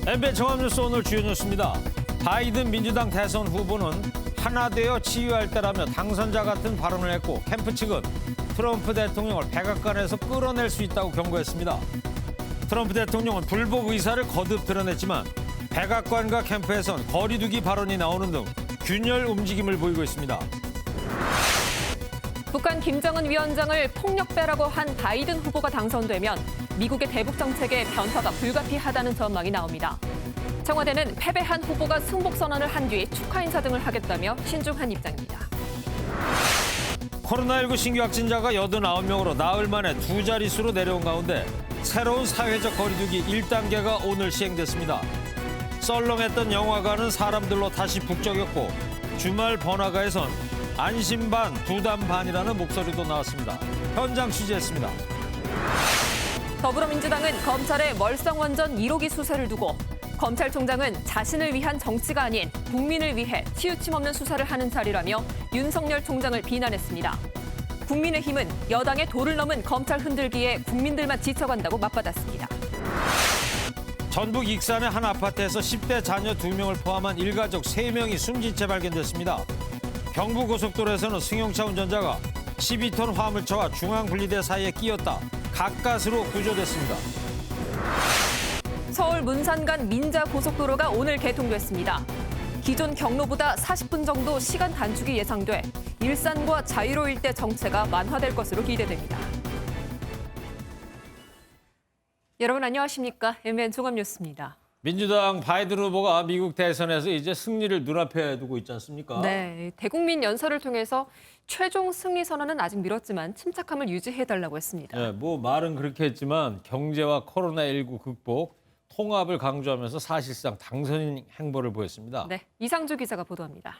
MBN 종합뉴스 오늘 주요 뉴스입니다. 바이든 민주당 대선 후보는 하나 되어 치유할 때라며 당선자 같은 발언을 했고 캠프 측은 트럼프 대통령을 백악관에서 끌어낼 수 있다고 경고했습니다. 트럼프 대통령은 불복 의사를 거듭 드러냈지만 백악관과 캠프에선 거리두기 발언이 나오는 등 균열 움직임을 보이고 있습니다. 북한 김정은 위원장을 폭력배라고 한 바이든 후보가 당선되면 미국의 대북 정책에 변화가 불가피하다는 전망이 나옵니다. 청와대는 패배한 후보가 승복 선언을 한 뒤 축하 인사 등을 하겠다며 신중한 입장입니다. 코로나19 신규 확진자가 89명으로 나흘 만에 두 자릿수로 내려온 가운데 새로운 사회적 거리두기 1단계가 오늘 시행됐습니다. 썰렁했던 영화관은 사람들로 다시 북적였고 주말 번화가에선 안심 반, 부담 반이라는 목소리도 나왔습니다. 현장 취재했습니다. 더불어민주당은 검찰의 멀성원전 1호기 수사를 두고 검찰총장은 자신을 위한 정치가 아닌 국민을 위해 치우침 없는 수사를 하는 자리라며 윤석열 총장을 비난했습니다. 국민의힘은 여당의 도를 넘은 검찰 흔들기에 국민들만 지쳐간다고 맞받았습니다. 전북 익산의 한 아파트에서 10대 자녀 2명을 포함한 일가족 3명이 숨진 채 발견됐습니다. 경부고속도로에서는 승용차 운전자가 12톤 화물차와 중앙분리대 사이에 끼었다 가까스로 구조됐습니다. 서울 문산 간 민자 고속도로가 오늘 개통됐습니다. 기존 경로보다 40분 정도 시간 단축이 예상돼 일산과 자유로 일대 정체가 완화될 것으로 기대됩니다. 여러분 안녕하십니까? MBN 종합뉴스입니다. 민주당 바이든 후보가 미국 대선에서 이제 승리를 눈앞에 두고 있지 않습니까? 네, 대국민 연설을 통해서 최종 승리 선언은 아직 미뤘지만 침착함을 유지해달라고 했습니다. 네, 뭐 말은 그렇게 했지만 경제와 코로나19 극복, 통합을 강조하면서 사실상 당선인 행보를 보였습니다. 네, 이상주 기자가 보도합니다.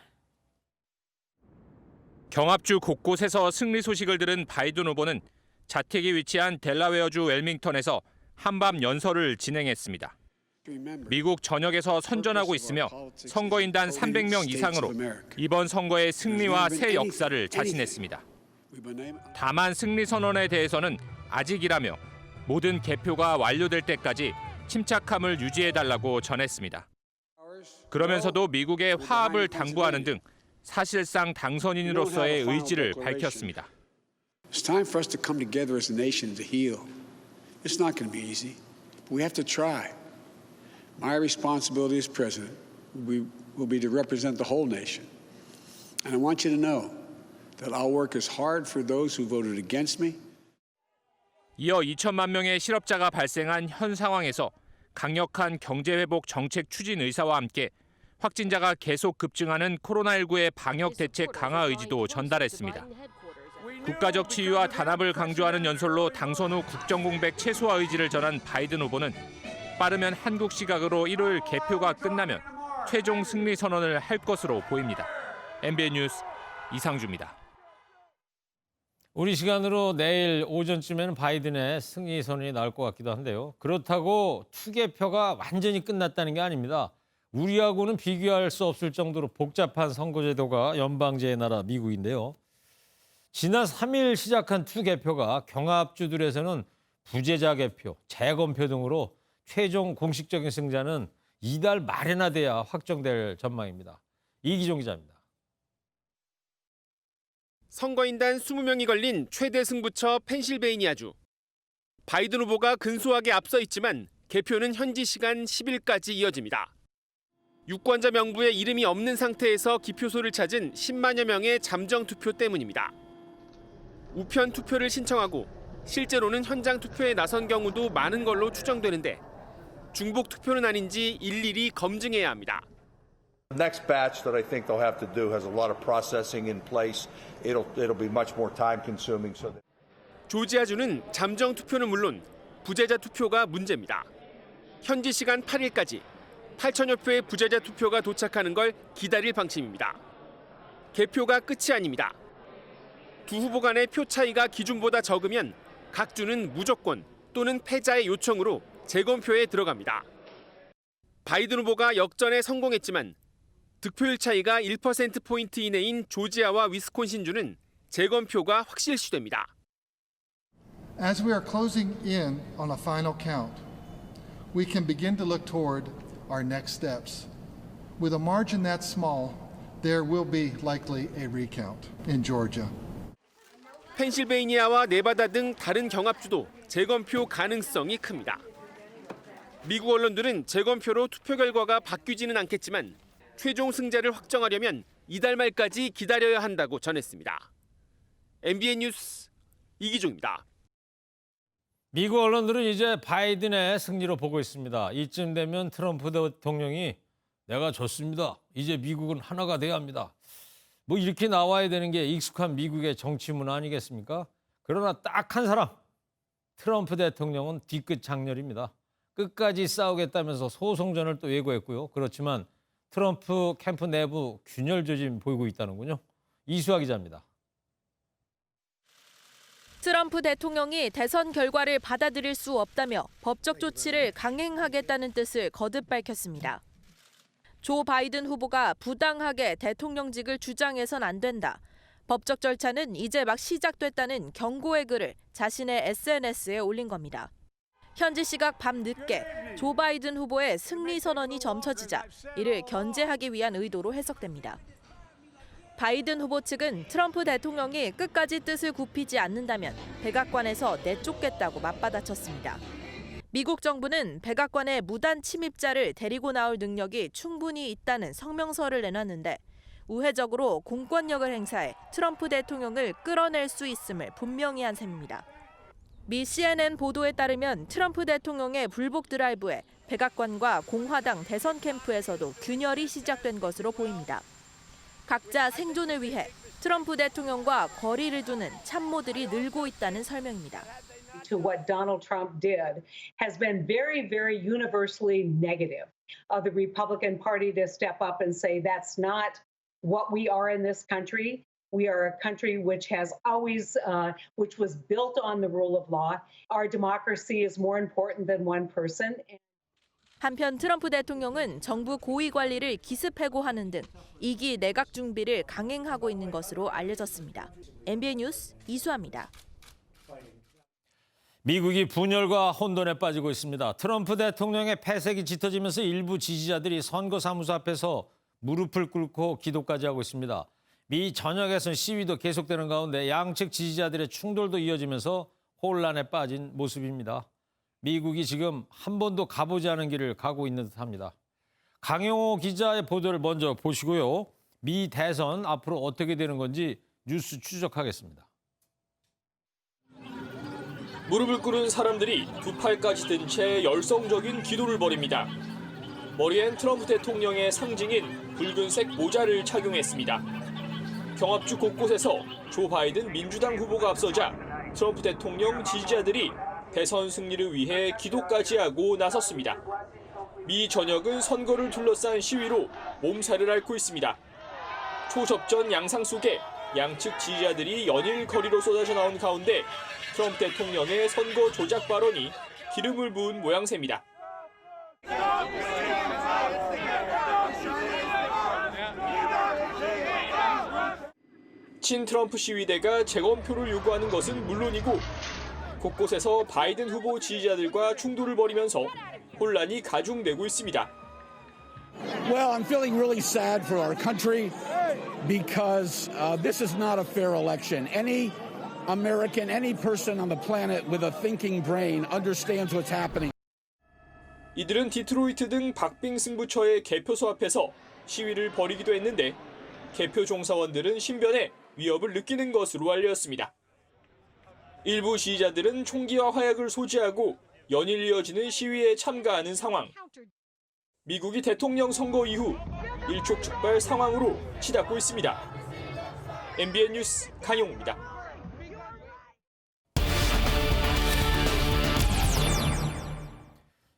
경합주 곳곳에서 승리 소식을 들은 바이든 후보는 자택이 위치한 델라웨어주 웰밍턴에서 한밤 연설을 진행했습니다. 미국 전역에서 선전하고 있으며 선거인단 300명 이상으로 이번 선거의 승리와 새 역사를 자신했습니다. 다만 승리 선언에 대해서는 아직이라며 모든 개표가 완료될 때까지 침착함을 유지해달라고 전했습니다. 그러면서도 미국의 화합을 당부하는 등 사실상 당선인으로서의 의지를 밝혔습니다. It's time for us to come together as a nation to heal. It's not going to be easy, but we have to try. My responsibility as president will be to represent the whole nation. And I want you to know that I'll work as hard for those who voted against me. 이어 2천만 명의 실업자가 발생한 현 상황에서 강력한 경제회복 정책 추진 의사와 함께 확진자가 계속 급증하는 코로나19의 방역 대책 강화 의지도 전달했습니다. 국가적 치유와 단합을 강조하는 연설로 당선 후 국정공백 최소화 의지를 전한 바이든 후보는 빠르면 한국 시각으로 일요일 개표가 끝나면 최종 승리 선언을 할 것으로 보입니다. MBN 뉴스 이상주입니다. 우리 시간으로 내일 오전쯤에는 바이든의 승리 선언이 나올 것 같기도 한데요. 그렇다고 투개표가 완전히 끝났다는 게 아닙니다. 우리하고는 비교할 수 없을 정도로 복잡한 선거제도가 연방제의 나라 미국인데요. 지난 3일 시작한 투개표가 경합주들에서는 부재자 개표, 재검표 등으로 최종 공식적인 승자는 이달 말에나 돼야 확정될 전망입니다. 이기종 기자입니다. 선거인단 20명이 걸린 최대 승부처 펜실베이니아주. 바이든 후보가 근소하게 앞서 있지만 개표는 현지 시간 10일까지 이어집니다. 유권자 명부에 이름이 없는 상태에서 기표소를 찾은 10만여 명의 잠정 투표 때문입니다. 우편 투표를 신청하고 실제로는 현장 투표에 나선 경우도 많은 걸로 추정되는데 중복 투표는 아닌지 일일이 검증해야 합니다. The next batch that I think they'll have to do has a lot of processing in place. It'll be much more time consuming. 조지아주는 잠정 투표는 물론 부재자 투표가 문제입니다. 현지 시간 8일까지 8천여 표의 부재자 투표가 도착하는 걸 기다릴 방침입니다. 개표가 끝이 아닙니다. 두 후보 간의 표 차이가 기준보다 적으면 각 주는 무조건 또는 패자의 요청으로 재검표에 들어갑니다. 바이든 후보가 역전에 성공했지만 득표율 차이가 1%포인트 이내인 조지아와 위스콘신주는 재검표가 확실시됩니다. As we are closing in on a final count, we can begin to look toward our next steps. With a margin that small, there will be likely a recount in Georgia. 펜실베이니아와 네바다 등 다른 경합주도 재검표 가능성이 큽니다. 미국 언론들은 재검표로 투표 결과가 바뀌지는 않겠지만 최종 승자를 확정하려면 이달 말까지 기다려야 한다고 전했습니다. MBN 뉴스 이기종입니다. 미국 언론들은 이제 바이든의 승리로 보고 있습니다. 이쯤 되면 트럼프 대통령이 내가 졌습니다. 이제 미국은 하나가 돼야 합니다. 뭐 이렇게 나와야 되는 게 익숙한 미국의 정치 문화 아니겠습니까? 그러나 딱 한 사람, 트럼프 대통령은 뒤끝 장렬입니다. 끝까지 싸우겠다면서 소송전을 또 예고했고요. 그렇지만 트럼프 캠프 내부 균열 조짐 보이고 있다는군요. 이수아 기자입니다. 트럼프 대통령이 대선 결과를 받아들일 수 없다며 법적 조치를 강행하겠다는 뜻을 거듭 밝혔습니다. 조 바이든 후보가 부당하게 대통령직을 주장해선 안 된다. 법적 절차는 이제 막 시작됐다는 경고의 글을 자신의 SNS에 올린 겁니다. 현지 시각 밤 늦게 조 바이든 후보의 승리 선언이 점쳐지자 이를 견제하기 위한 의도로 해석됩니다. 바이든 후보 측은 트럼프 대통령이 끝까지 뜻을 굽히지 않는다면 백악관에서 내쫓겠다고 맞받아쳤습니다. 미국 정부는 백악관에 무단 침입자를 데리고 나올 능력이 충분히 있다는 성명서를 내놨는데 우회적으로 공권력을 행사해 트럼프 대통령을 끌어낼 수 있음을 분명히 한 셈입니다. 미 CNN 보도에 따르면 트럼프 대통령의 불복 드라이브에 백악관과 공화당 대선 캠프에서도 균열이 시작된 것으로 보입니다. 각자 생존을 위해 트럼프 대통령과 거리를 두는 참모들이 늘고 있다는 설명입니다. To what Donald Trump did has been very, very universally negative. The Republican Party to step up and say that's not what we are in this country. We are a country which has always, which was built on the rule of law. Our democracy is more important than one person. 한편 트럼프 대통령은 정부 고위 관리를 기습해고하는 등 2기 내각 준비를 강행하고 있는 것으로 알려졌습니다. MBN 뉴스 이수아입니다. 미국이 분열과 혼돈에 빠지고 있습니다. 트럼프 대통령의 패색이 짙어지면서 일부 지지자들이 선거사무소 앞에서 무릎을 꿇고 기도까지 하고 있습니다. 미 전역에서는 시위도 계속되는 가운데 양측 지지자들의 충돌도 이어지면서 혼란에 빠진 모습입니다. 미국이 지금 한 번도 가보지 않은 길을 가고 있는 듯합니다. 강영호 기자의 보도를 먼저 보시고요. 미 대선 앞으로 어떻게 되는 건지 뉴스 추적하겠습니다. 무릎을 꿇은 사람들이 두 팔까지 든 채 열성적인 기도를 벌입니다. 머리엔 트럼프 대통령의 상징인 붉은색 모자를 착용했습니다. 경합주 곳곳에서 조 바이든 민주당 후보가 앞서자 트럼프 대통령 지지자들이 대선 승리를 위해 기도까지 하고 나섰습니다. 미 전역은 선거를 둘러싼 시위로 몸살을 앓고 있습니다. 초접전 양상 속에 양측 지지자들이 연일 거리로 쏟아져 나온 가운데 트럼프 대통령의 선거 조작 발언이 기름을 부은 모양새입니다. 친 트럼프 시위대가 재검표를 요구하는 것은 물론이고 곳곳에서 바이든 후보 지지자들과 충돌을 벌이면서 혼란이 가중되고 있습니다. Well, I'm feeling really sad for our country because this is not a fair election. Any American, any person on the planet with a thinking brain understands what's happening. 이들은 디트로이트 등 박빙 승부처의 개표소 앞에서 시위를 벌이기도 했는데 개표 종사원들은 신변에 위협을 느끼는 것으로 알렸습니다. 일부 지지자들은 총기와 화약을 소지하고 연일 이어지는 시위에 참가하는 상황. 미국이 대통령 선거 이후 일촉즉발 상황으로 치닫고 있습니다. MBN 뉴스 강용우입니다.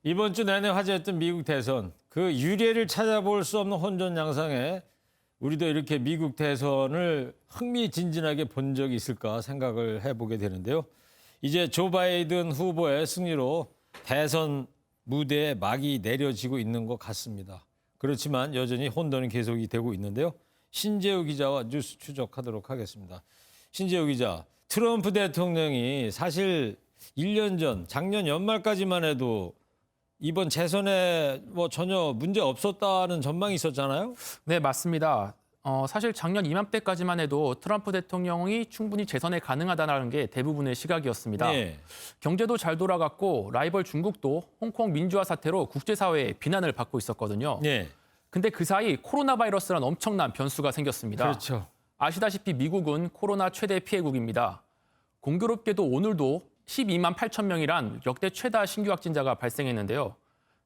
이번 주 내내 화제였던 미국 대선, 그 유례를 찾아볼 수 없는 혼전 양상에 우리도 이렇게 미국 대선을 흥미진진하게 본 적이 있을까 생각을 해보게 되는데요. 이제 조 바이든 후보의 승리로 대선 무대에 막이 내려지고 있는 것 같습니다. 그렇지만 여전히 혼돈은 계속이 되고 있는데요. 신재우 기자와 뉴스 추적하도록 하겠습니다. 신재우 기자, 트럼프 대통령이 사실 1년 전, 작년 연말까지만 해도 이번 재선에 뭐 전혀 문제 없었다는 전망이 있었잖아요. 네, 맞습니다. 사실 작년 이맘때까지만 해도 트럼프 대통령이 충분히 재선에 가능하다는 게 대부분의 시각이었습니다. 네. 경제도 잘 돌아갔고 라이벌 중국도 홍콩 민주화 사태로 국제사회의 비난을 받고 있었거든요. 네. 근데 그 사이 코로나 바이러스란 엄청난 변수가 생겼습니다. 그렇죠. 아시다시피 미국은 코로나 최대 피해국입니다. 공교롭게도 오늘도 12만 8천 명이란 역대 최다 신규 확진자가 발생했는데요.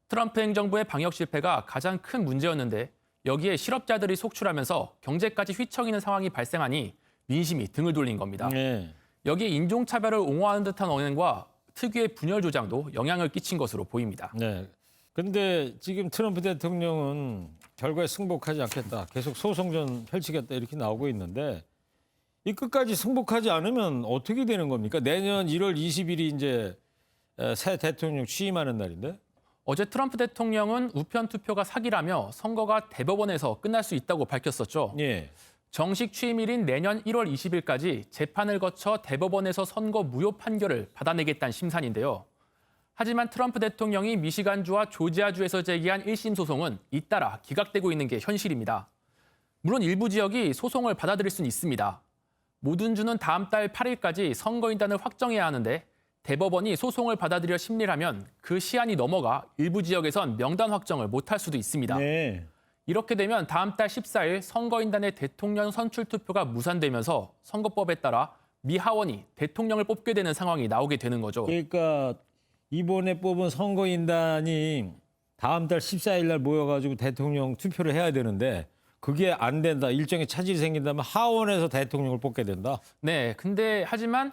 트럼프 행정부의 방역 실패가 가장 큰 문제였는데 여기에 실업자들이 속출하면서 경제까지 휘청이는 상황이 발생하니 민심이 등을 돌린 겁니다. 네. 여기에 인종차별을 옹호하는 듯한 언행과 특유의 분열 조장도 영향을 끼친 것으로 보입니다. 네. 근데 지금 트럼프 대통령은 결과에 승복하지 않겠다. 계속 소송전 펼치겠다 이렇게 나오고 있는데 이 끝까지 승복하지 않으면 어떻게 되는 겁니까? 내년 1월 20일이 이제 새 대통령 취임하는 날인데. 어제 트럼프 대통령은 우편 투표가 사기라며 선거가 대법원에서 끝날 수 있다고 밝혔었죠. 예. 정식 취임일인 내년 1월 20일까지 재판을 거쳐 대법원에서 선거 무효 판결을 받아내겠다는 심산인데요. 하지만 트럼프 대통령이 미시간주와 조지아주에서 제기한 1심 소송은 잇따라 기각되고 있는 게 현실입니다. 물론 일부 지역이 소송을 받아들일 수는 있습니다. 모든 주는 다음 달 8일까지 선거인단을 확정해야 하는데 대법원이 소송을 받아들여 심리를 하면 그 시한이 넘어가 일부 지역에선 명단 확정을 못할 수도 있습니다. 네. 이렇게 되면 다음 달 14일 선거인단의 대통령 선출 투표가 무산되면서 선거법에 따라 미 하원이 대통령을 뽑게 되는 상황이 나오게 되는 거죠. 그러니까 이번에 뽑은 선거인단이 다음 달 14일 날 모여가지고 대통령 투표를 해야 되는데 그게 안 된다. 일정의 차질이 생긴다면 하원에서 대통령을 뽑게 된다. 네, 근데 하지만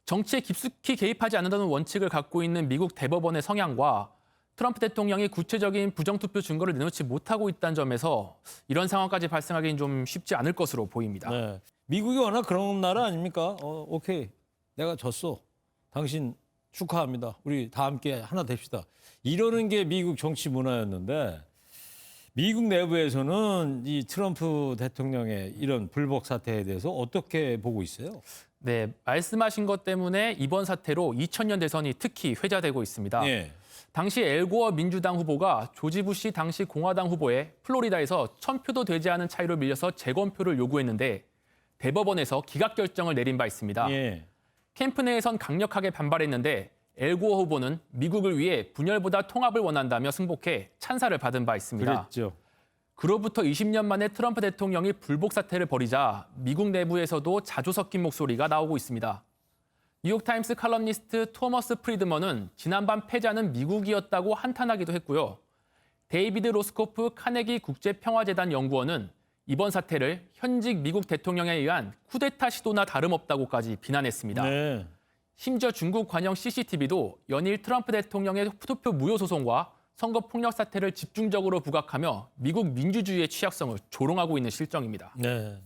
정치에 깊숙이 개입하지 않는다는 원칙을 갖고 있는 미국 대법원의 성향과 트럼프 대통령이 구체적인 부정투표 증거를 내놓지 못하고 있다는 점에서 이런 상황까지 발생하기는 좀 쉽지 않을 것으로 보입니다. 네. 미국이 워낙 그런 나라 아닙니까? 오케이. 내가 졌어. 당신 축하합니다. 우리 다 함께 하나 됩시다. 이러는 게 미국 정치 문화였는데 미국 내부에서는 이 트럼프 대통령의 이런 불복 사태에 대해서 어떻게 보고 있어요? 네, 말씀하신 것 때문에 이번 사태로 2000년 대선이 특히 회자되고 있습니다. 예. 당시 엘고어 민주당 후보가 조지 부시 당시 공화당 후보에 플로리다에서 1000표도 되지 않은 차이로 밀려서 재검표를 요구했는데 대법원에서 기각 결정을 내린 바 있습니다. 예. 캠프 내에선 강력하게 반발했는데 엘고어 후보는 미국을 위해 분열보다 통합을 원한다며 승복해 찬사를 받은 바 있습니다. 그랬죠. 그로부터 20년 만에 트럼프 대통령이 불복 사태를 벌이자 미국 내부에서도 자주 섞인 목소리가 나오고 있습니다. 뉴욕타임스 칼럼니스트 토머스 프리드먼은 지난밤 패자는 미국이었다고 한탄하기도 했고요. 데이비드 로스코프 카네기 국제평화재단 연구원은 이번 사태를 현직 미국 대통령에 의한 쿠데타 시도나 다름없다고까지 비난했습니다. 네. 심지어 중국 관영 CCTV도 연일 트럼프 대통령의 투표 무효 소송과 선거 폭력 사태를 집중적으로 부각하며 미국 민주주의의 취약성을 조롱하고 있는 실정입니다. 네.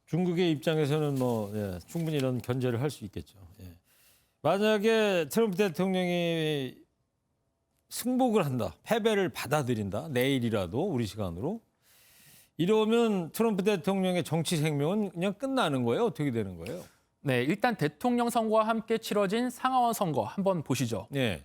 중국의 입장에서는 충분히 이런 견제를 할 수 있겠죠. 예. 만약에 트럼프 대통령이 승복을 한다, 패배를 받아들인다, 내일이라도 우리 시간으로 이러면 트럼프 대통령의 정치 생명은 그냥 끝나는 거예요? 어떻게 되는 거예요? 네, 일단 대통령 선거와 함께 치러진 상하원 선거 한번 보시죠. 네.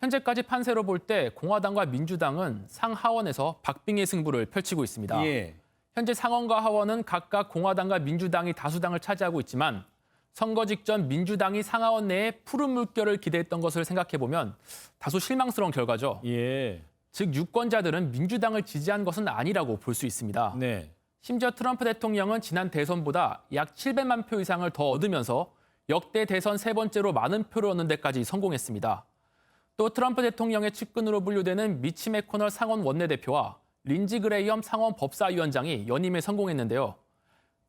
현재까지 판세로 볼 때 공화당과 민주당은 상하원에서 박빙의 승부를 펼치고 있습니다. 예. 현재 상원과 하원은 각각 공화당과 민주당이 다수당을 차지하고 있지만 선거 직전 민주당이 상하원 내에 푸른 물결을 기대했던 것을 생각해보면 다소 실망스러운 결과죠. 예. 즉 유권자들은 민주당을 지지한 것은 아니라고 볼 수 있습니다. 네. 심지어 트럼프 대통령은 지난 대선보다 약 700만 표 이상을 더 얻으면서 역대 대선 세 번째로 많은 표를 얻는 데까지 성공했습니다. 또 트럼프 대통령의 측근으로 분류되는 미치 매코널 상원 원내대표와 린지 그레이엄 상원 법사위원장이 연임에 성공했는데요.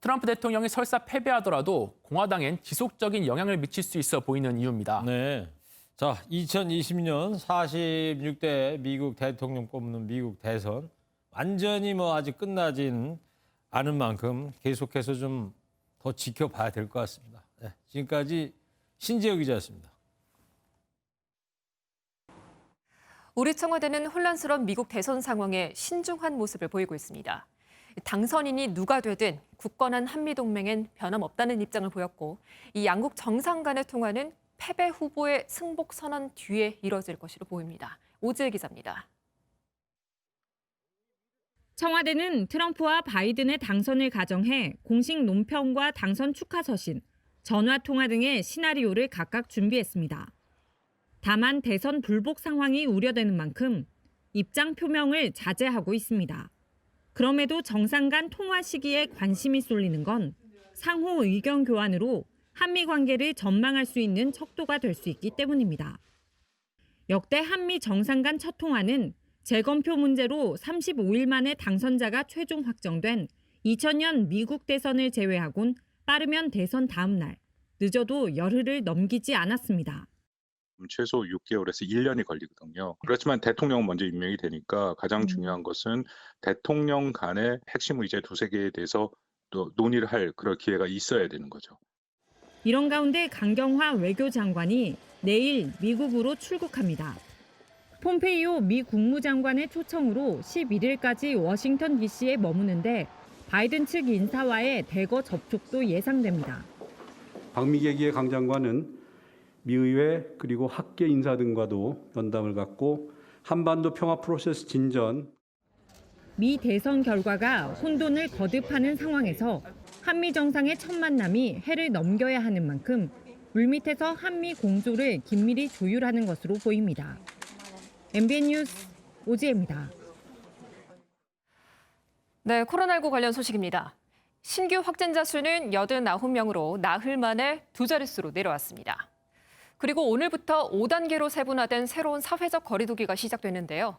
트럼프 대통령이 설사 패배하더라도 공화당엔 지속적인 영향을 미칠 수 있어 보이는 이유입니다. 네. 자, 2020년 46대 미국 대통령 뽑는 미국 대선 완전히 아직 끝나진 않은 만큼 계속해서 좀 더 지켜봐야 될 것 같습니다. 네, 지금까지 신재혁 기자였습니다. 우리 청와대는 혼란스러운 미국 대선 상황에 신중한 모습을 보이고 있습니다. 당선인이 누가 되든 굳건한 한미동맹엔 변함없다는 입장을 보였고 이 양국 정상 간의 통화는 패배 후보의 승복 선언 뒤에 이뤄질 것으로 보입니다. 오지혜 기자입니다. 청와대는 트럼프와 바이든의 당선을 가정해 공식 논평과 당선 축하 서신, 전화 통화 등의 시나리오를 각각 준비했습니다. 다만 대선 불복 상황이 우려되는 만큼 입장 표명을 자제하고 있습니다. 그럼에도 정상 간 통화 시기에 관심이 쏠리는 건 상호 의견 교환으로 한미 관계를 전망할 수 있는 척도가 될 수 있기 때문입니다. 역대 한미 정상 간 첫 통화는 재검표 문제로 35일 만에 당선자가 최종 확정된 2000년 미국 대선을 제외하곤 빠르면 대선 다음 날, 늦어도 열흘을 넘기지 않았습니다. 최소 6개월에서 1년이 걸리거든요. 그렇지만 대통령은 먼저 임명이 되니까 가장 중요한 것은 대통령 간의 핵심 의제 두세 개에 대해서 또 논의를 할 그런 기회가 있어야 되는 거죠. 이런 가운데 강경화 외교장관이 내일 미국으로 출국합니다. 폼페이오 미 국무장관의 초청으로 11일까지 워싱턴 DC에 머무는데 바이든 측 인사와의 대거 접촉도 예상됩니다. 박미계기의 강 장관은 미의회 그리고 학계 인사 등과도 면담을 갖고 한반도 평화 프로세스 진전. 미 대선 결과가 혼돈을 거듭하는 상황에서 한미 정상의 첫 만남이 해를 넘겨야 하는 만큼 물밑에서 한미 공조를 긴밀히 조율하는 것으로 보입니다. MBN 뉴스 오지혜입니다. 네, 코로나19 관련 소식입니다. 신규 확진자 수는 89명으로 나흘 만에 두 자릿수로 내려왔습니다. 그리고 오늘부터 5단계로 세분화된 새로운 사회적 거리두기가 시작됐는데요.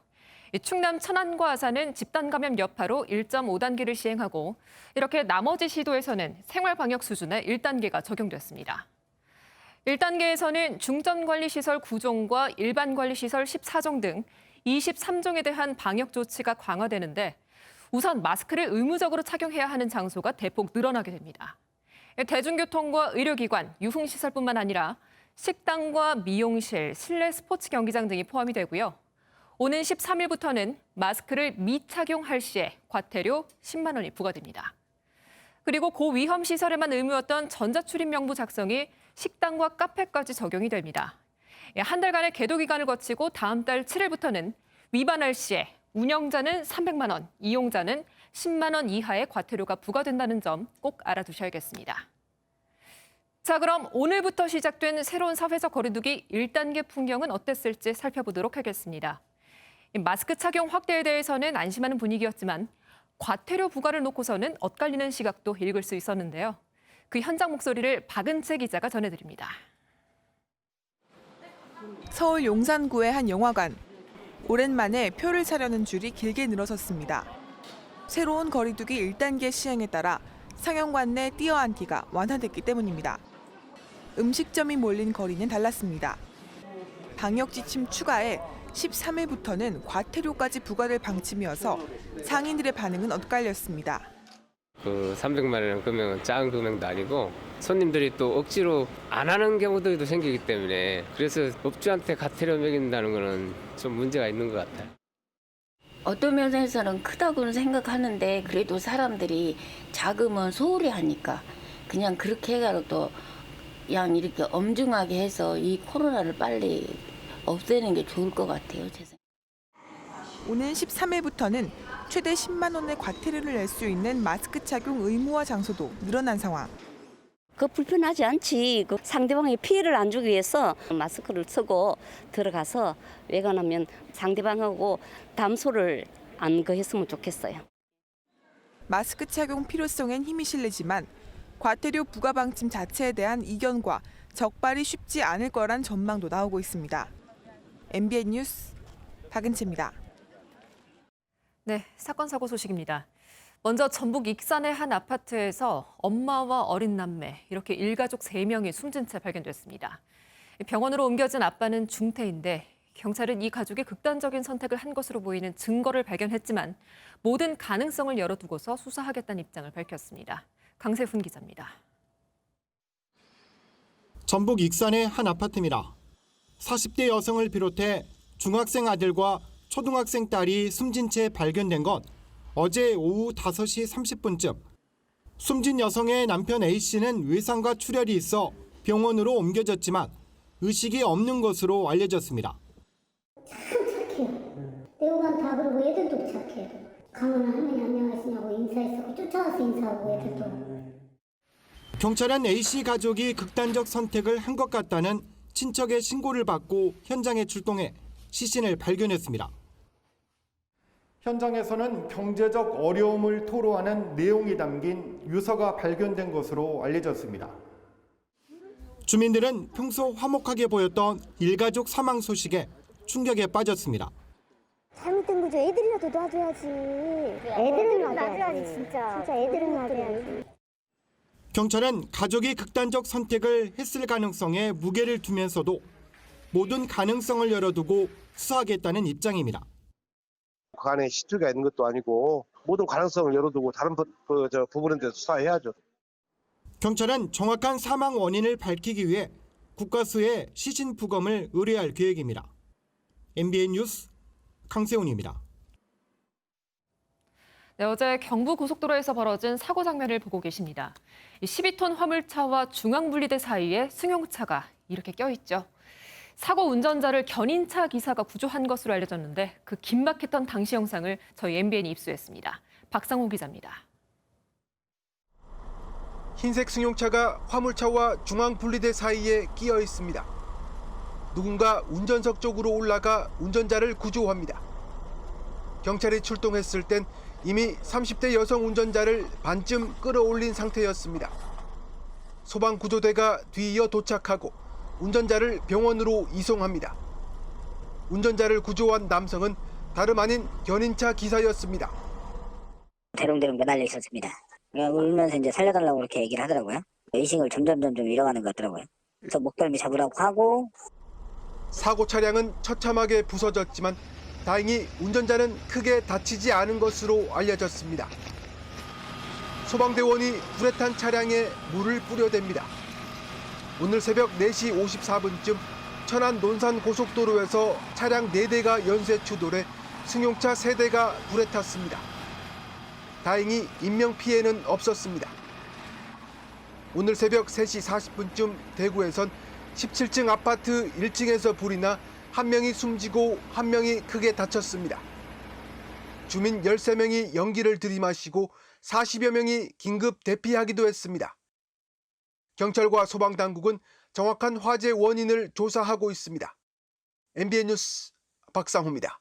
충남 천안과 아산은 집단 감염 여파로 1.5단계를 시행하고 이렇게 나머지 시도에서는 생활방역 수준의 1단계가 적용됐습니다. 1단계에서는 중점관리시설 9종과 일반관리시설 14종 등 23종에 대한 방역 조치가 강화되는데 우선 마스크를 의무적으로 착용해야 하는 장소가 대폭 늘어나게 됩니다. 대중교통과 의료기관, 유흥시설뿐만 아니라 식당과 미용실, 실내 스포츠 경기장 등이 포함이 되고요. 오는 13일부터는 마스크를 미착용할 시에 과태료 10만 원이 부과됩니다. 그리고 고위험 시설에만 의무였던 전자출입 명부 작성이 식당과 카페까지 적용이 됩니다. 한 달간의 계도 기간을 거치고 다음 달 7일부터는 위반할 시에 운영자는 300만 원, 이용자는 10만 원 이하의 과태료가 부과된다는 점 꼭 알아두셔야겠습니다. 자, 그럼 오늘부터 시작된 새로운 사회적 거리두기 1단계 풍경은 어땠을지 살펴보도록 하겠습니다. 마스크 착용 확대에 대해서는 안심하는 분위기였지만 과태료 부과를 놓고서는 엇갈리는 시각도 읽을 수 있었는데요. 그 현장 목소리를 박은채 기자가 전해드립니다. 서울 용산구의 한 영화관. 오랜만에 표를 사려는 줄이 길게 늘어섰습니다. 새로운 거리두기 1단계 시행에 따라 상영관 내 뛰어앉기가 완화됐기 때문입니다. 음식점이 몰린 거리는 달랐습니다. 방역 지침 추가에 13일부터는 과태료까지 부과될 방침이어서 상인들의 반응은 엇갈렸습니다. 300만 원이라는 금액은 작은 금액도 아니고 손님들이 또 억지로 안 하는 경우들도 생기기 때문에 그래서 업주한테 과태료 매긴다는 거는 좀 문제가 있는 것 같아요. 어떤 면에서는 크다고는 생각하는데 그래도 사람들이 작으면 소홀히 하니까 그냥 그렇게 해가지고 그냥 이렇게 엄중하게 해서 이 코로나를 빨리 없애는 게 좋을 것 같아요. 오는 13일부터는 최대 10만 원의 과태료를 낼 수 있는 마스크 착용 의무화 장소도 늘어난 상황. 그 불편하지 않지. 그 상대방에 피해를 안 주기 위해서 마스크를 쓰고 들어가서 외관하면 상대방하고 담소를 안 했으면 좋겠어요. 마스크 착용 필요성엔 힘이 실리지만 과태료 부과 방침 자체에 대한 이견과 적발이 쉽지 않을 거란 전망도 나오고 있습니다. MBN 뉴스 박은채입니다. 네, 사건 사고 소식입니다. 먼저 전북 익산의 한 아파트에서 엄마와 어린 남매 이렇게 일가족 3명이 숨진 채 발견됐습니다. 병원으로 옮겨진 아빠는 중태인데 경찰은 이 가족이 극단적인 선택을 한 것으로 보이는 증거를 발견했지만 모든 가능성을 열어두고서 수사하겠다는 입장을 밝혔습니다. 강세훈 기자입니다. 전북 익산의 한 아파트입니다. 40대 여성을 비롯해 중학생 아들과 초등학생 딸이 숨진 채 발견된 건 어제 오후 5시 30분쯤. 숨진 여성의 남편 A씨는 외상과 출혈이 있어 병원으로 옮겨졌지만 의식이 없는 것으로 알려졌습니다. 내후관 다 그러고 애들도 착해. 가면 할머니 안녕하시냐고 인사했었고 쫓아와서 인사하고 애들도. 경찰은 A씨 가족이 극단적 선택을 한 것 같다는 친척의 신고를 받고 현장에 출동해 시신을 발견했습니다. 현장에서는 경제적 어려움을 토로하는 내용이 담긴 유서가 발견된 것으로 알려졌습니다. 주민들은 평소 화목하게 보였던 일가족 사망 소식에 충격에 빠졌습니다. 잘못된 거죠. 애들이라도 놔줘야지. 애들은 놔줘야지 진짜 애들은 놔줘야지. 경찰은 가족이 극단적 선택을 했을 가능성에 무게를 두면서도 모든 가능성을 열어두고 수사하겠다는 입장입니다. 그 안에 시투가 있는 것도 아니고 모든 가능성을 열어두고 다른 부분에 대해서 수사해야죠. 경찰은 정확한 사망 원인을 밝히기 위해 국과수에 시신 부검을 의뢰할 계획입니다. MBN 뉴스 강세훈입니다. 네, 어제 경부고속도로에서 벌어진 사고 장면을 보고 계십니다. 12톤 화물차와 중앙분리대 사이에 승용차가 이렇게 껴있죠. 사고 운전자를 견인차 기사가 구조한 것으로 알려졌는데 그 긴박했던 당시 영상을 저희 MBN이 입수했습니다. 박상호 기자입니다. 흰색 승용차가 화물차와 중앙분리대 사이에 끼어 있습니다. 누군가 운전석 쪽으로 올라가 운전자를 구조합니다. 경찰이 출동했을 땐 이미 30대 여성 운전자를 반쯤 끌어올린 상태였습니다. 소방구조대가 뒤이어 도착하고 운전자를 병원으로 이송합니다. 운전자를 구조한 남성은 다름 아닌 견인차 기사였습니다. 대롱대롱 매달려 있었습니다. 울면서 이제 살려달라고 그렇게 얘기를 하더라고요. 의식을 점점 잃어가는 것 같더라고요. 그래서 목덜미 잡으라고 하고. 사고 차량은 처참하게 부서졌지만 다행히 운전자는 크게 다치지 않은 것으로 알려졌습니다. 소방대원이 불에 탄 차량에 물을 뿌려댑니다. 오늘 새벽 4시 54분쯤 천안 논산 고속도로에서 차량 4대가 연쇄 추돌해 승용차 3대가 불에 탔습니다. 다행히 인명피해는 없었습니다. 오늘 새벽 3시 40분쯤 대구에선 17층 아파트 1층에서 불이 나 한 명이 숨지고 한 명이 크게 다쳤습니다. 주민 13명이 연기를 들이마시고 40여 명이 긴급 대피하기도 했습니다. 경찰과 소방당국은 정확한 화재 원인을 조사하고 있습니다. MBN 뉴스 박상호입니다.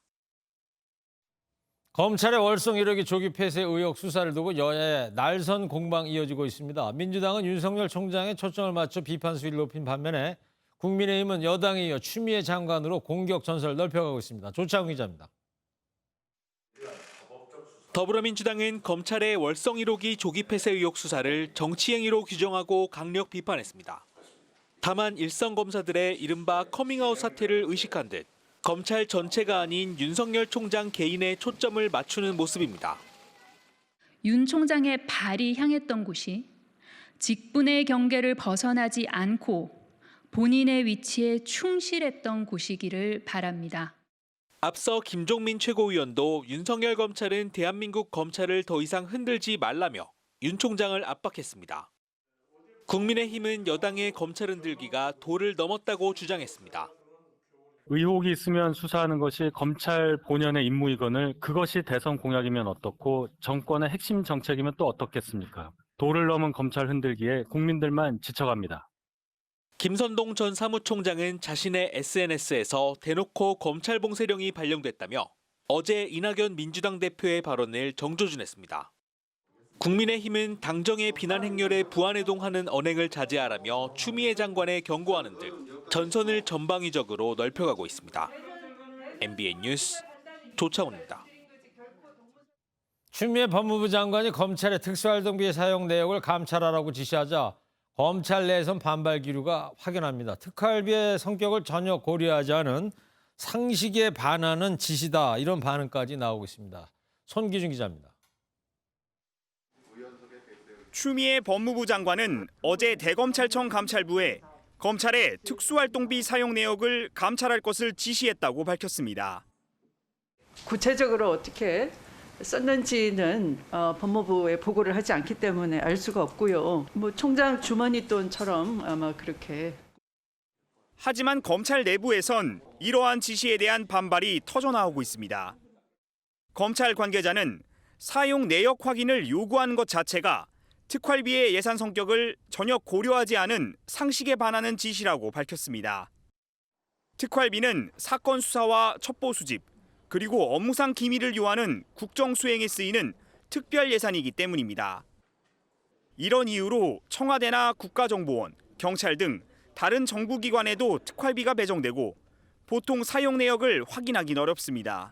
검찰의 월성 1호기 조기 폐쇄 의혹 수사를 두고 여야의 날선 공방 이어지고 있습니다. 민주당은 윤석열 총장에 초점을 맞춰 비판 수위를 높인 반면에 국민의힘은 여당에 이어 추미애 장관으로 공격 전선을 넓혀가고 있습니다. 조창훈 기자입니다. 더불어민주당은 검찰의 월성 1호기 조기 폐쇄 의혹 수사를 정치행위로 규정하고 강력 비판했습니다. 다만 일선 검사들의 이른바 커밍아웃 사태를 의식한 듯 검찰 전체가 아닌 윤석열 총장 개인에 초점을 맞추는 모습입니다. 윤 총장의 발이 향했던 곳이 직분의 경계를 벗어나지 않고 본인의 위치에 충실했던 곳이기를 바랍니다. 앞서 김종민 최고위원도 윤석열 검찰은 대한민국 검찰을 더 이상 흔들지 말라며 윤 총장을 압박했습니다. 국민의힘은 여당의 검찰 흔들기가 도를 넘었다고 주장했습니다. 의혹이 있으면 수사하는 것이 검찰 본연의 임무이거늘 그것이 대선 공약이면 어떻고 정권의 핵심 정책이면 또 어떻겠습니까? 도를 넘은 검찰 흔들기에 국민들만 지쳐갑니다. 김선동 전 사무총장은 자신의 SNS에서 대놓고 검찰 봉쇄령이 발령됐다며 어제 이낙연 민주당 대표의 발언을 정조준했습니다. 국민의힘은 당정의 비난 행렬에 부안해동하는 언행을 자제하라며 추미애 장관에 경고하는 등 전선을 전방위적으로 넓혀가고 있습니다. MBN 뉴스 조창훈입니다. 추미애 법무부 장관이 검찰의 특수활동비의 사용 내역을 감찰하라고 지시하자 검찰 내에선 반발 기류가 확연합니다. 특활비의 성격을 전혀 고려하지 않은 상식에 반하는 지시다, 이런 반응까지 나오고 있습니다. 손기준 기자입니다. 추미애 법무부 장관은 어제 대검찰청 감찰부에 검찰의 특수활동비 사용 내역을 감찰할 것을 지시했다고 밝혔습니다. 구체적으로 어떻게 썼는지는 법무부에 보고를 하지 않기 때문에 알 수가 없고요. 총장 주머니 돈처럼 아마 그렇게. 하지만 검찰 내부에선 이러한 지시에 대한 반발이 터져나오고 있습니다. 검찰 관계자는 사용 내역 확인을 요구하는 것 자체가 특활비의 예산 성격을 전혀 고려하지 않은 상식에 반하는 짓이라고 밝혔습니다. 특활비는 사건 수사와 첩보 수집, 그리고 업무상 기밀을 요하는 국정 수행에 쓰이는 특별 예산이기 때문입니다. 이런 이유로 청와대나 국가정보원, 경찰 등 다른 정부기관에도 특활비가 배정되고 보통 사용 내역을 확인하긴 어렵습니다.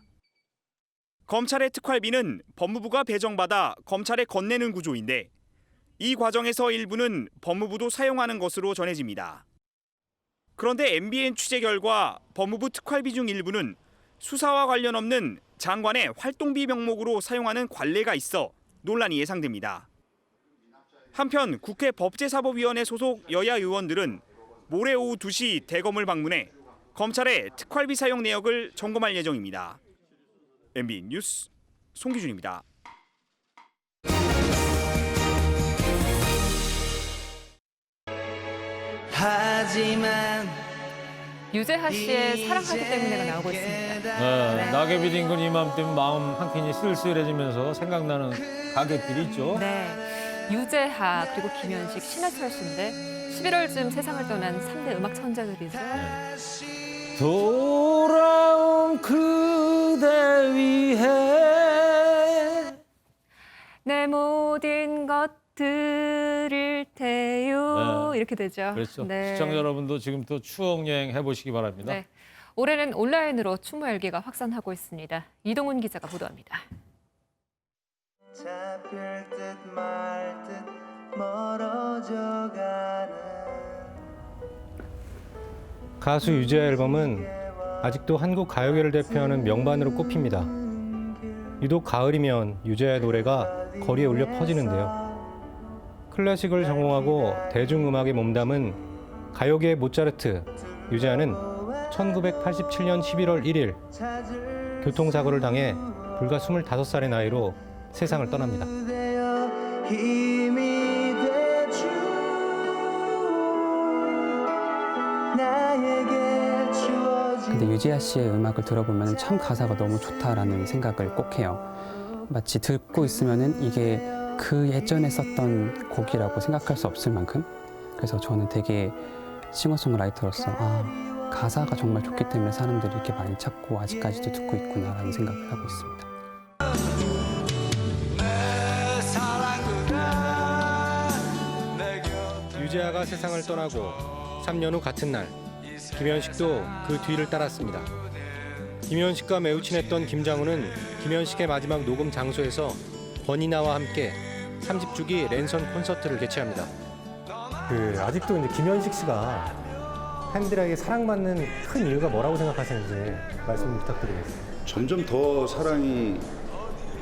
검찰의 특활비는 법무부가 배정받아 검찰에 건네는 구조인데 이 과정에서 일부는 법무부도 사용하는 것으로 전해집니다. 그런데 MBN 취재 결과 법무부 특활비 중 일부는 수사와 관련 없는 장관의 활동비 명목으로 사용하는 관례가 있어 논란이 예상됩니다. 한편 국회 법제사법위원회 소속 여야 의원들은 모레 오후 2시 대검을 방문해 검찰의 특활비 사용 내역을 점검할 예정입니다. MBN 뉴스 송기준입니다. 하지만 유재하 씨의 사랑하기 때문에가 나오고 있습니다. 네, 낙엽이 뒹군 이맘때면 마음 한켠이 쓸쓸해지면서 생각나는 가객들이 있죠. 네, 유재하 그리고 김현식, 신해철 씨인데 11월쯤 세상을 떠난 3대 음악 천재들이죠. 네. 돌아온 그대 위해 내 모든 것들을 테요. 네. 이렇게 되죠. 그렇죠. 네. 시청자 여러분도 지금 또 추억 여행 해보시기 바랍니다. 네. 올해는 온라인으로 추모 열기가 확산하고 있습니다. 이동훈 기자가 보도합니다. 잡힐 듯 말 듯 멀어져가는 가수 유재하 앨범은 아직도 한국 가요계를 대표하는 명반으로 꼽힙니다. 유독 가을이면 유재하의 노래가 거리에 울려 퍼지는데요. 클래식을 전공하고 대중음악에 몸담은 가요계의 모차르트, 유재하는 1987년 11월 1일 교통사고를 당해 불과 25살의 나이로 세상을 떠납니다. 근데 유재하 씨의 음악을 들어보면 참 가사가 너무 좋다라는 생각을 꼭 해요. 마치 듣고 있으면은 이게 그 예전에 썼던 곡이라고 생각할 수 없을 만큼, 그래서 저는 되게 싱어송라이터로서 가사가 정말 좋기 때문에 사람들이 이렇게 많이 찾고 아직까지도 듣고 있구나라는 생각을 하고 있습니다. 유재하가 세상을 떠나고 3년 후 같은 날 김현식도 그 뒤를 따랐습니다. 김현식과 매우 친했던 김장훈은 김현식의 마지막 녹음 장소에서 권이나와 함께 30주기 랜선 콘서트를 개최합니다. 아직도 이제 김현식 씨가 팬들에게 사랑받는 큰 이유가 뭐라고 생각하시는지 말씀 부탁드리겠습니다. 점점 더 사랑이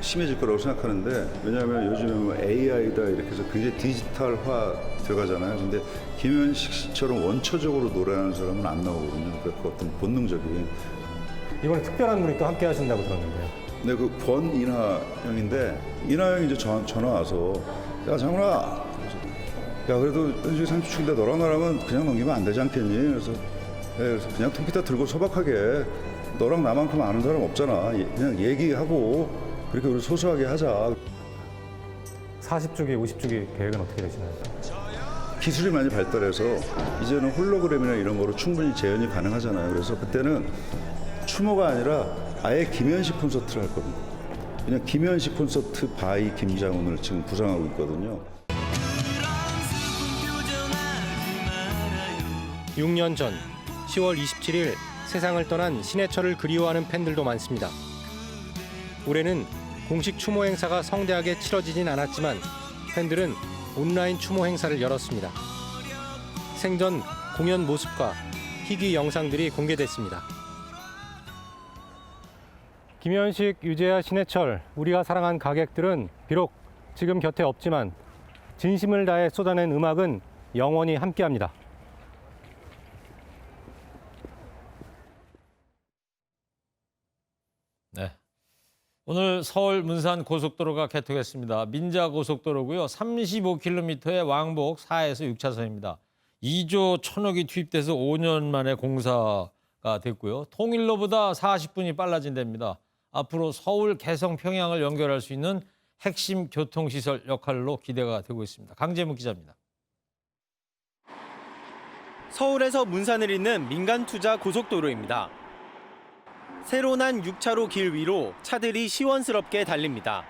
심해질 거라고 생각하는데, 왜냐하면 요즘에 뭐 AI다 이렇게 해서 굉장히 디지털화 들어가잖아요. 근데 김현식 씨처럼 원초적으로 노래하는 사람은 안 나오거든요. 그러니까 어떤 본능적인. 이번에 특별한 분이 또 함께 하신다고 들었는데요. 네, 그 권이나 형인데, 이나 형이 이제 전화 와서, 야 장훈아, 야 그래도 30주인데 너랑 나랑은 그냥 넘기면 안 되지 않겠니? 그래서 그냥 통기타 들고 소박하게, 너랑 나만큼 아는 사람 없잖아. 그냥 얘기하고 그렇게 우리 소소하게 하자. 40주기, 50주기 계획은 어떻게 되시나요? 기술이 많이 발달해서 이제는 홀로그램이나 이런 거로 충분히 재현이 가능하잖아요. 그래서 그때는 추모가 아니라 아예 김현식 콘서트를 할 겁니다. 그냥 김현식 콘서트 바이 김장훈을 지금 구상하고 있거든요. 6년 전 10월 27일 세상을 떠난 신해철을 그리워하는 팬들도 많습니다. 올해는 공식 추모 행사가 성대하게 치러지진 않았지만 팬들은 온라인 추모 행사를 열었습니다. 생전 공연 모습과 희귀 영상들이 공개됐습니다. 김현식, 유재하, 신해철, 우리가 사랑한 가객들은 비록 지금 곁에 없지만 진심을 다해 쏟아낸 음악은 영원히 함께합니다. 네. 오늘 서울 문산 고속도로가 개통했습니다. 민자 고속도로고요. 35km의 왕복 4에서 6차선입니다. 2조 1,000억이 투입돼서 5년 만에 공사가 됐고요. 통일로보다 40분이 빨라진답니다. 앞으로 서울, 개성, 평양을 연결할 수 있는 핵심 교통시설 역할로 기대가 되고 있습니다. 강재묵 기자입니다. 서울에서 문산을 잇는 민간 투자 고속도로입니다. 새로 난 6차로 길 위로 차들이 시원스럽게 달립니다.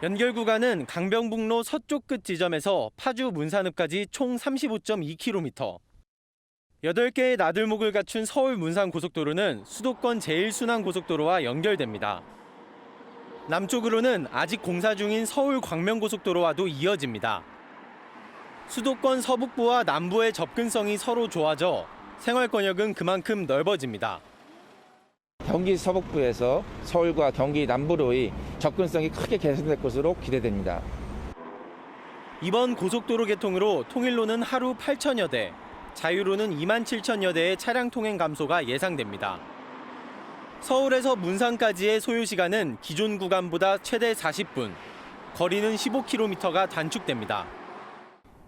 연결 구간은 강변북로 서쪽 끝 지점에서 파주 문산읍까지 총 35.2km. 8개의 나들목을 갖춘 서울 문산 고속도로는 수도권 제1순환 고속도로와 연결됩니다. 남쪽으로는 아직 공사 중인 서울 광명고속도로와도 이어집니다. 수도권 서북부와 남부의 접근성이 서로 좋아져 생활 권역은 그만큼 넓어집니다. 경기 서북부에서 서울과 경기 남부로의 접근성이 크게 개선될 것으로 기대됩니다. 이번 고속도로 개통으로 통일로는 하루 8천여 대, 자유로는 2만 7천여 대의 차량 통행 감소가 예상됩니다. 서울에서 문산까지의 소요 시간은 기존 구간보다 최대 40분, 거리는 15km가 단축됩니다.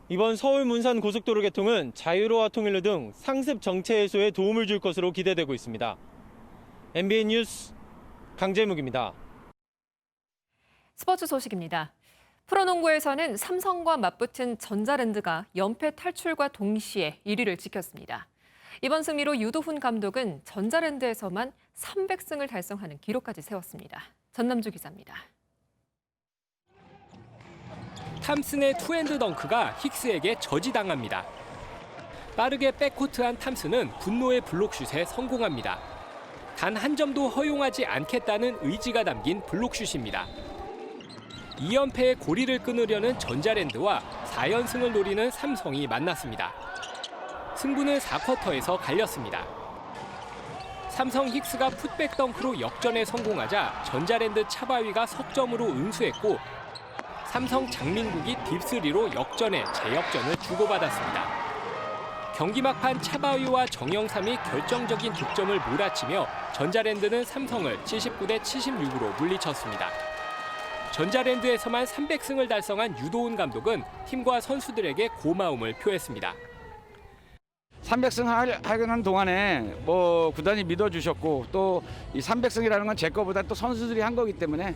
이번 서울 문산 고속도로 개통은 자유로와 통일로 등 상습 정체 해소에 도움을 줄 것으로 기대되고 있습니다. MBN 뉴스 강재묵입니다. 스포츠 소식입니다. 프로농구에서는 삼성과 맞붙은 전자랜드가 연패 탈출과 동시에 1위를 지켰습니다. 이번 승리로 유도훈 감독은 전자랜드에서만 300승을 달성하는 기록까지 세웠습니다. 전남주 기자입니다. 탐슨의 투핸드 덩크가 힉스에게 저지당합니다. 빠르게 백코트한 탐슨은 분노의 블록슛에 성공합니다. 단 한 점도 허용하지 않겠다는 의지가 담긴 블록슛입니다. 2연패의 고리를 끊으려는 전자랜드와 4연승을 노리는 삼성이 만났습니다. 승부는 4쿼터에서 갈렸습니다. 삼성 힉스가 풋백 덩크로 역전에 성공하자 전자랜드 차바위가 석점으로 응수했고 삼성 장민국이 딥스리로 역전에 재역전을 주고받았습니다. 경기 막판 차바위와 정영삼이 결정적인 득점을 몰아치며 전자랜드는 삼성을 79대 76으로 물리쳤습니다. 전자랜드에서만 300승을 달성한 유도훈 감독은 팀과 선수들에게 고마움을 표했습니다. 300승 하는 동안에 구단이 믿어주셨고 또 이 300승이라는 건 제 거보다 또 선수들이 한 거기 때문에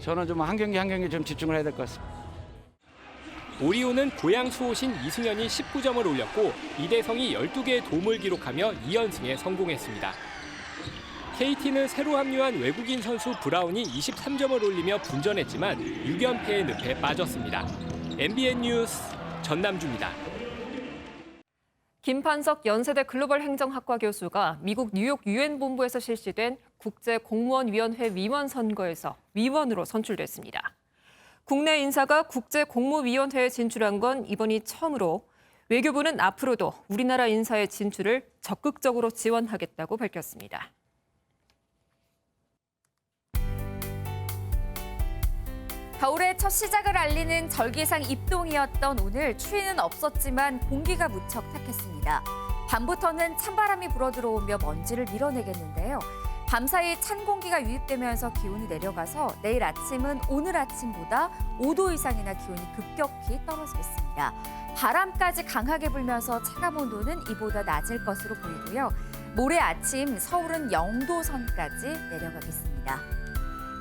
저는 좀 한 경기 한 경기 좀 집중을 해야 될 것 같습니다. 오리온은 고양 수호신 이승현이 19점을 올렸고 이대성이 12개의 도움을 기록하며 2연승에 성공했습니다. KT는 새로 합류한 외국인 선수 브라운이 23점을 올리며 분전했지만 6연패의 늪에 빠졌습니다. MBN 뉴스 전남주입니다. 김판석 연세대 글로벌 행정학과 교수가 미국 뉴욕 유엔 본부에서 실시된 국제공무원위원회 위원 선거에서 위원으로 선출됐습니다. 국내 인사가 국제공무위원회에 진출한 건 이번이 처음으로 외교부는 앞으로도 우리나라 인사의 진출을 적극적으로 지원하겠다고 밝혔습니다. 겨울의 첫 시작을 알리는 절기상 입동이었던 오늘 추위는 없었지만 공기가 무척 탁했습니다. 밤부터는 찬바람이 불어들어오며 먼지를 밀어내겠는데요. 밤사이 찬 공기가 유입되면서 기온이 내려가서 내일 아침은 오늘 아침보다 5도 이상이나 기온이 급격히 떨어지겠습니다. 바람까지 강하게 불면서 체감 온도는 이보다 낮을 것으로 보이고요. 모레 아침 서울은 0도 선까지 내려가겠습니다.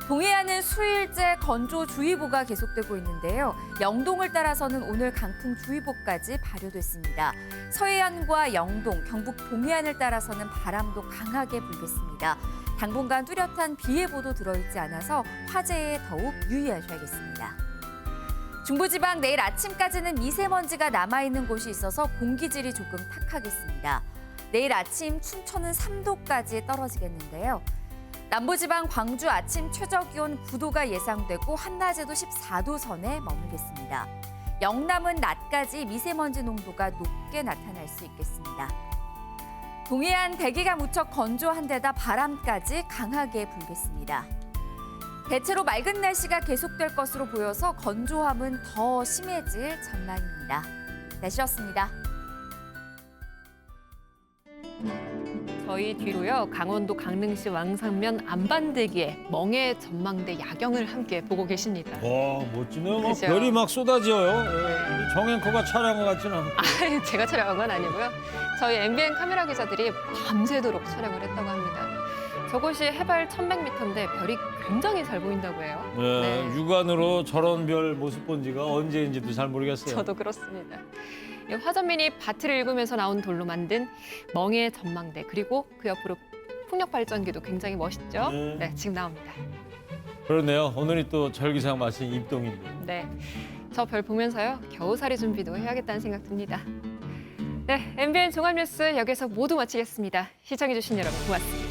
동해안은 수일째 건조주의보가 계속되고 있는데요. 영동을 따라서는 오늘 강풍주의보까지 발효됐습니다. 서해안과 영동, 경북 동해안을 따라서는 바람도 강하게 불겠습니다. 당분간 뚜렷한 비 예보도 들어있지 않아서 화재에 더욱 유의하셔야겠습니다. 중부지방 내일 아침까지는 미세먼지가 남아있는 곳이 있어서 공기질이 조금 탁하겠습니다. 내일 아침 춘천은 3도까지 떨어지겠는데요. 남부지방 광주 아침 최저기온 9도가 예상되고 한낮에도 14도 선에 머물겠습니다. 영남은 낮까지 미세먼지 농도가 높게 나타날 수 있겠습니다. 동해안 대기가 무척 건조한 데다 바람까지 강하게 불겠습니다. 대체로 맑은 날씨가 계속될 것으로 보여서 건조함은 더 심해질 전망입니다. 날씨였습니다. 저희 뒤로요. 강원도 강릉시 왕산면 안반대기에 멍해 전망대 야경을 함께 보고 계십니다. 와, 멋지네요. 그죠? 별이 막 쏟아져요. 정 앵커가 촬영한 것 같지는 않고. 제가 촬영한 건 아니고요. 저희 MBN 카메라 기자들이 밤새도록 촬영을 했다고 합니다. 저곳이 해발 1100m인데 별이 굉장히 잘 보인다고 해요. 네, 육안으로 저런 별 모습 본 지가 언제인지도 잘 모르겠어요. 저도 그렇습니다. 화전민이 밭을 읽으면서 나온 돌로 만든 멍해 전망대, 그리고 그 옆으로 풍력 발전기도 굉장히 멋있죠? 네, 지금 나옵니다. 그렇네요. 오늘이 또 절기상 마친 입동인데. 네, 저 별 보면서요, 겨우살이 준비도 해야겠다는 생각 듭니다. 네, MBN 종합뉴스 여기서 모두 마치겠습니다. 시청해주신 여러분 고맙습니다.